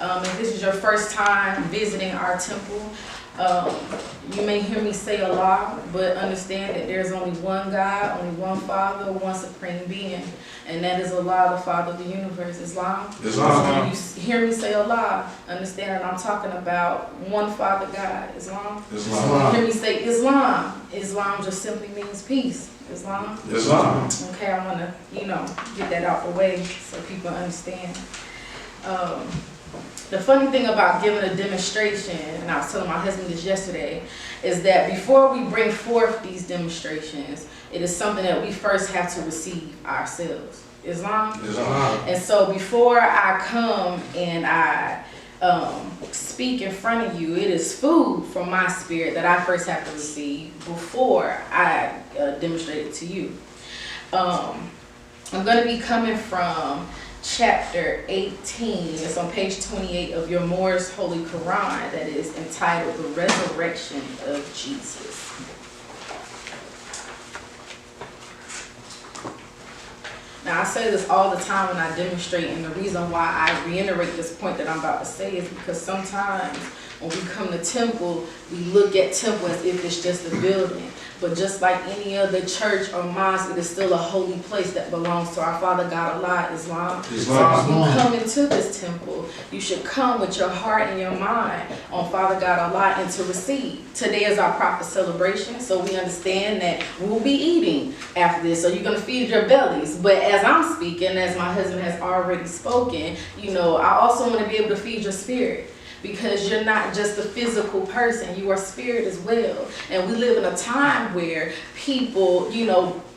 If this is your first time visiting our temple, you may hear me say a lot, but understand that there's only one God, only one Father, one Supreme Being, and that is Allah, the Father of the universe. Islam. When you hear me say Allah, understand that I'm talking about one Father God. Islam. When you hear me say Islam, Islam just simply means peace. Islam. Okay, I want to, get that out the way so people understand. The funny thing about giving a demonstration, and I was telling my husband this yesterday, is that before we bring forth these demonstrations, it is something that we first have to receive ourselves. Islam? And so before I come and I speak in front of you, it is food from my spirit that I first have to receive before I demonstrate it to you. I'm going to be coming from chapter 18. It's on page 28 of your Moorish Holy Quran, that is entitled The Resurrection of Jesus. Now, I say this all the time when I demonstrate, and the reason why I reiterate this point that I'm about to say is because sometimes when we come to temple, we look at temple as if it's just a building. But just like any other church or mosque, it is still a holy place that belongs to our Father God, Allah, Islam. So when you come into this temple, you should come with your heart and your mind on Father God, Allah, and to receive. Today is our prophet celebration, so we understand that we'll be eating after this. So you're going to feed your bellies. But as I'm speaking, as my husband has already spoken, I also want to be able to feed your spirit. Because you're not just a physical person, you are spirit as well. And we live in a time where people,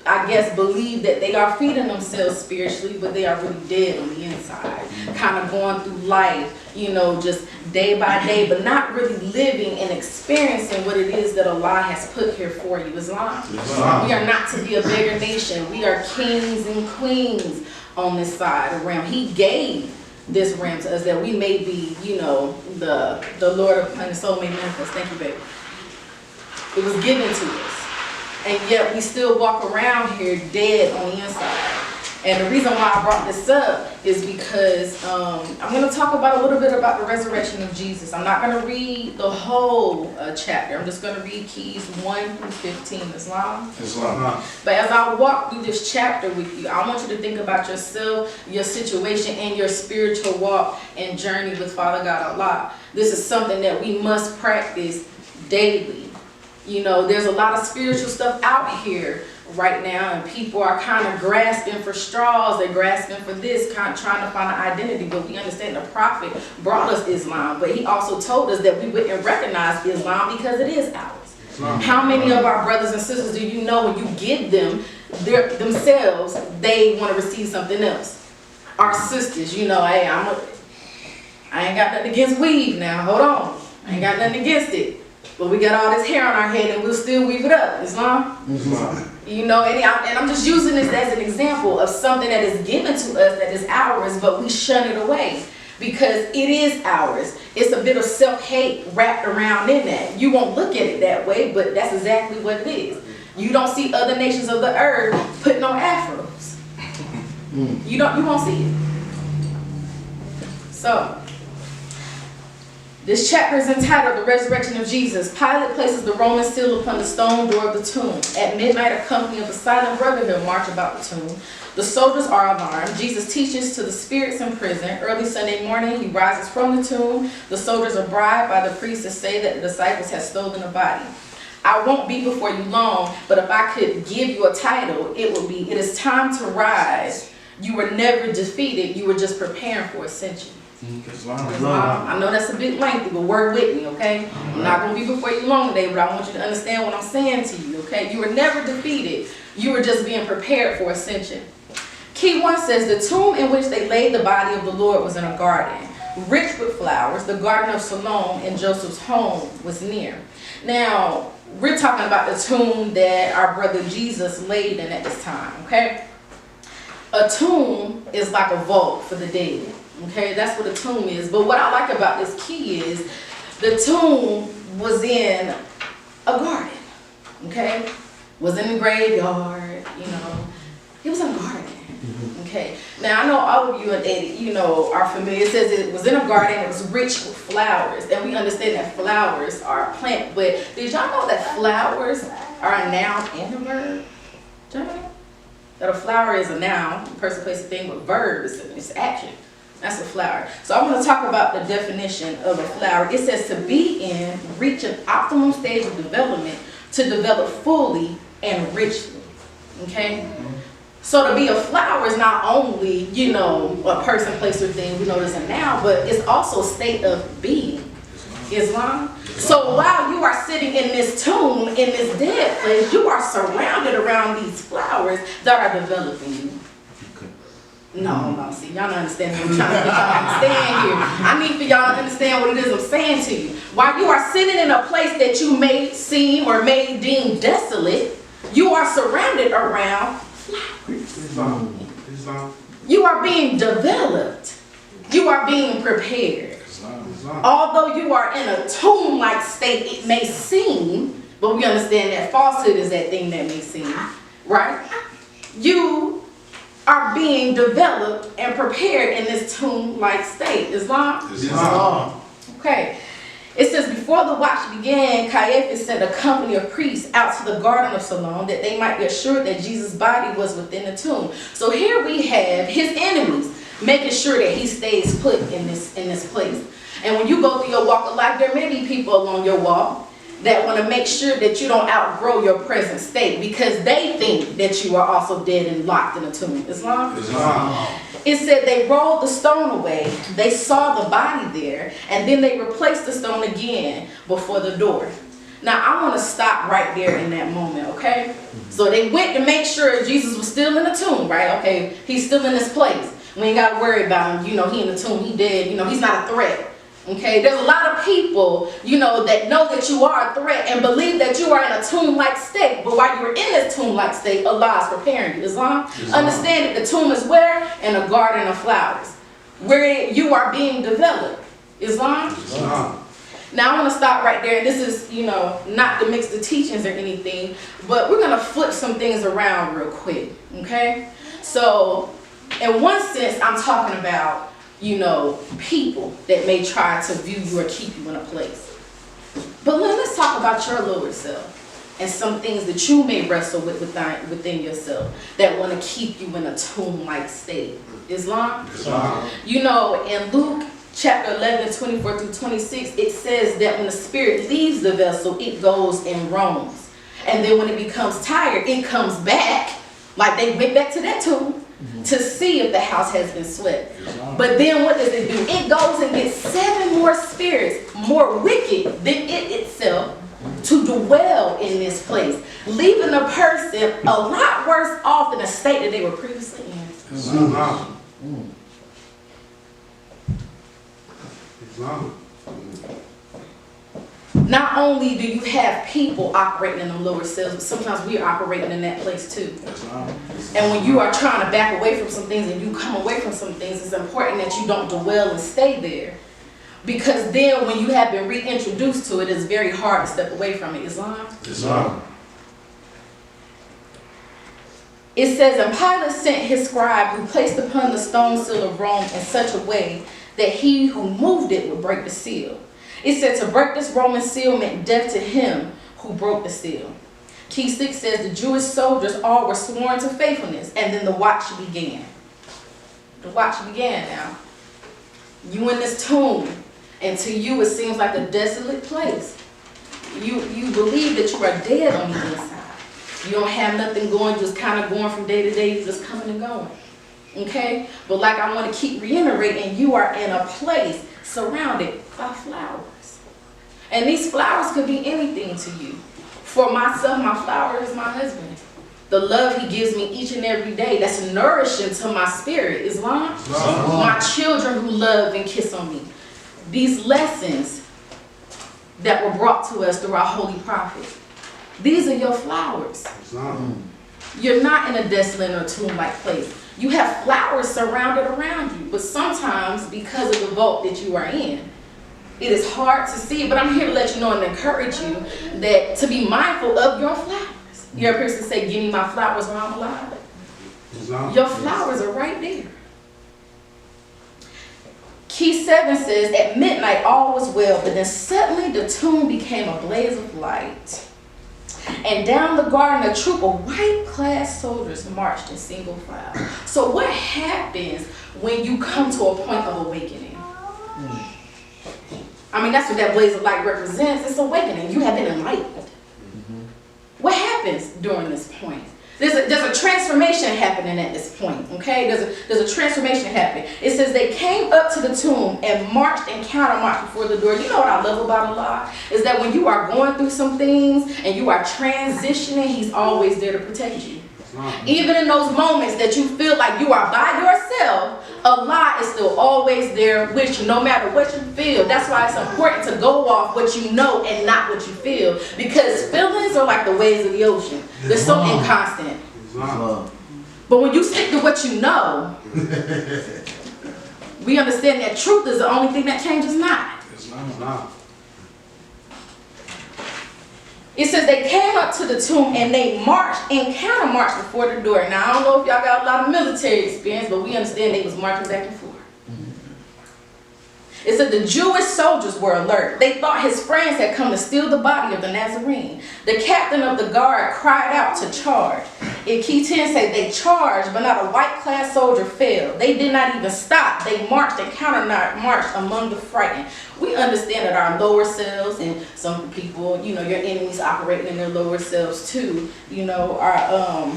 I guess believe that they are feeding themselves spiritually, but they are really dead on the inside. Kind of going through life, just day by day, but not really living and experiencing what it is that Allah has put here for you. Islam. We are not to be a beggar nation. We are kings and queens on this side of the realm. He gave this realm to us that we may be, the Lord of and the soul may manifest. Thank you, baby. It was given to us. And yet we still walk around here dead on the inside. And the reason why I brought this up is because I'm going to talk about a little bit about the resurrection of Jesus. I'm not going to read the whole chapter. I'm just going to read keys 1 through 15. Islam. But as I walk through this chapter with you, I want you to think about yourself, your situation, and your spiritual walk and journey with Father God Allah. This is something that we must practice daily. There's a lot of spiritual stuff out here right now, and people are kind of grasping for straws. They're grasping for this, kind of trying to find an identity. But we understand the prophet brought us Islam, but he also told us that we wouldn't recognize Islam because it is ours. How many of our brothers and sisters do you know when you give them themselves, they want to receive something else? Our sisters, hey, I ain't got nothing against weave now. Hold on. I ain't got nothing against it. But we got all this hair on our head and we'll still weave it up. Islam? And I'm just using this as an example of something that is given to us that is ours, but we shun it away because it is ours. It's a bit of self-hate wrapped around in that. You won't look at it that way, but that's exactly what it is. You don't see other nations of the earth putting on afros. You won't see it. So, this chapter is entitled The Resurrection of Jesus. Pilate places the Roman seal upon the stone door of the tomb. At midnight, a company of the Silent Brotherhood march about the tomb. The soldiers are alarmed. Jesus teaches to the spirits in prison. Early Sunday morning, he rises from the tomb. The soldiers are bribed by the priests to say that the disciples have stolen the body. I won't be before you long, but if I could give you a title, it would be, it is time to rise. You were never defeated. You were just preparing for ascension. I know that's a bit lengthy, but work with me, okay? I'm not going to be before you long today, but I want you to understand what I'm saying to you, okay? You were never defeated. You were just being prepared for ascension. Key 1 says, the tomb in which they laid the body of the Lord was in a garden, rich with flowers. The garden of Salome and Joseph's home was near. Now, we're talking about the tomb that our brother Jesus laid in at this time, okay? A tomb is like a vault for the dead. Okay, that's what a tomb is. But what I like about this key is the tomb was in a garden. Okay, was in the graveyard. It was in a garden. Okay. Now I know all of you are familiar. It says it was in a garden. It was rich with flowers, and we understand that flowers are a plant. But did y'all know that flowers are a noun and a verb? Did y'all know that a flower is a noun, person, place, a thing, with verbs, it's action. That's a flower. So I want to talk about the definition of a flower. It says to be in, reach an optimum stage of development, to develop fully and richly. Okay? So to be a flower is not only, a person, place, or thing, we know there's a noun, but it's also a state of being. Islam. So while you are sitting in this tomb, in this dead place, you are surrounded around these flowers that are developing you. No, see, y'all don't understand what I'm trying to get y'all to understand here. I need for y'all to understand what it is I'm saying to you. While you are sitting in a place that you may seem or may deem desolate, you are surrounded around flowers. You are being developed. You are being prepared. Although you are in a tomb-like state, it may seem, but we understand that falsehood is that thing that may seem, right? You are being developed and prepared in this tomb-like state. Islam? Okay. It says, before the watch began, Caiaphas sent a company of priests out to the garden of Siloam that they might be assured that Jesus' body was within the tomb. So here we have his enemies making sure that he stays put in this place. And when you go through your walk of life, there may be people along your walk that want to make sure that you don't outgrow your present state because they think that you are also dead and locked in a tomb. Islam? It said they rolled the stone away, they saw the body there, and then they replaced the stone again before the door. Now I want to stop right there in that moment, okay? So they went to make sure Jesus was still in the tomb, right? Okay, he's still in this place. We ain't got to worry about him. He in the tomb, he dead. He's not a threat. Okay, there's a lot of people, that know that you are a threat and believe that you are in a tomb-like state. But while you're in this tomb-like state, Allah is preparing you. Islam? Understand that the tomb is where? In a garden of flowers, where you are being developed. Islam? Now I want to stop right there. This is, not to mix the teachings or anything, but we're going to flip some things around real quick. Okay? So, in one sense, I'm talking about people that may try to view you or keep you in a place. But let's talk about your lower self and some things that you may wrestle with within yourself that want to keep you in a tomb-like state. Islam? In Luke chapter 11, 24 through 26, it says that when the spirit leaves the vessel, it goes and roams. And then when it becomes tired, it comes back, like they went back to that tomb, to see if the house has been swept. But then what does it do? It goes and gets 7 more spirits more wicked than it itself to dwell in this place, leaving the person a lot worse off in the state that they were previously in. Not only do you have people operating in them lower selves, but sometimes we are operating in that place too. And when you are trying to back away from some things and you come away from some things, it's important that you don't dwell and stay there. Because then when you have been reintroduced to it, it's very hard to step away from it. Islam? It says, and Pilate sent his scribe who placed upon the stone seal of Rome in such a way that he who moved it would break the seal. It said to break this Roman seal meant death to him who broke the seal. Key 6 says the Jewish soldiers all were sworn to faithfulness, and then the watch began. The watch began now. You in this tomb, and to you it seems like a desolate place. You believe that you are dead on the inside. You don't have nothing going, just kind of going from day to day, just coming and going. Okay? But like I want to keep reiterating, you are in a place surrounded by flowers. And these flowers could be anything to you. For myself, my flower is my husband. The love he gives me each and every day, that's nourishing to my spirit. Islam? My children who love and kiss on me. These lessons that were brought to us through our holy prophet. These are your flowers. You're not in a desolate or tomb-like place. You have flowers surrounded around you, but sometimes because of the vault that you are in, it is hard to see it. But I'm here to let you know and encourage you that to be mindful of your flowers. You hear a person say, give me my flowers while I'm alive. Your flowers are right there. Key 7 says, at midnight all was well, but then suddenly the tomb became a blaze of light. And down the garden a troop of white-clad soldiers marched in single file. So what happens when you come to a point of awakening? I mean, that's what that blaze of light represents. It's awakening. You have been enlightened. What happens during this point? There's a transformation happening at this point, okay? There's a transformation happening. It says they came up to the tomb and marched and counter-marched before the door. You know what I love about Allah? Is that when you are going through some things and you are transitioning, He's always there to protect you. Even in those moments that you feel like you are by yourself, Allah is still always there with you, no matter what you feel. That's why it's important to go off what you know and not what you feel. Because feelings are like the waves of the ocean. They're so inconstant. But when you stick to what you know, we understand that truth is the only thing that changes not. It's not. It says they came up to the tomb and they marched and counter-marched before the door. Now, I don't know if y'all got a lot of military experience, but we understand they was marching back and forth. It said the Jewish soldiers were alert. They thought his friends had come to steal the body of the Nazarene. The captain of the guard cried out to charge. In Key 10 said they charged, but not a white-clad soldier fell. They did not even stop. They marched and counter-marched among the frightened. We understand that our lower selves, and some people, you know, your enemies operating in their lower selves too, you know, are,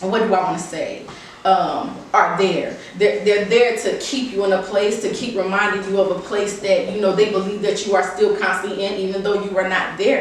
what do I want to say? Are there. They're there to keep you in a place, to keep reminding you of a place that, you know, they believe that you are still constantly in, even though you are not there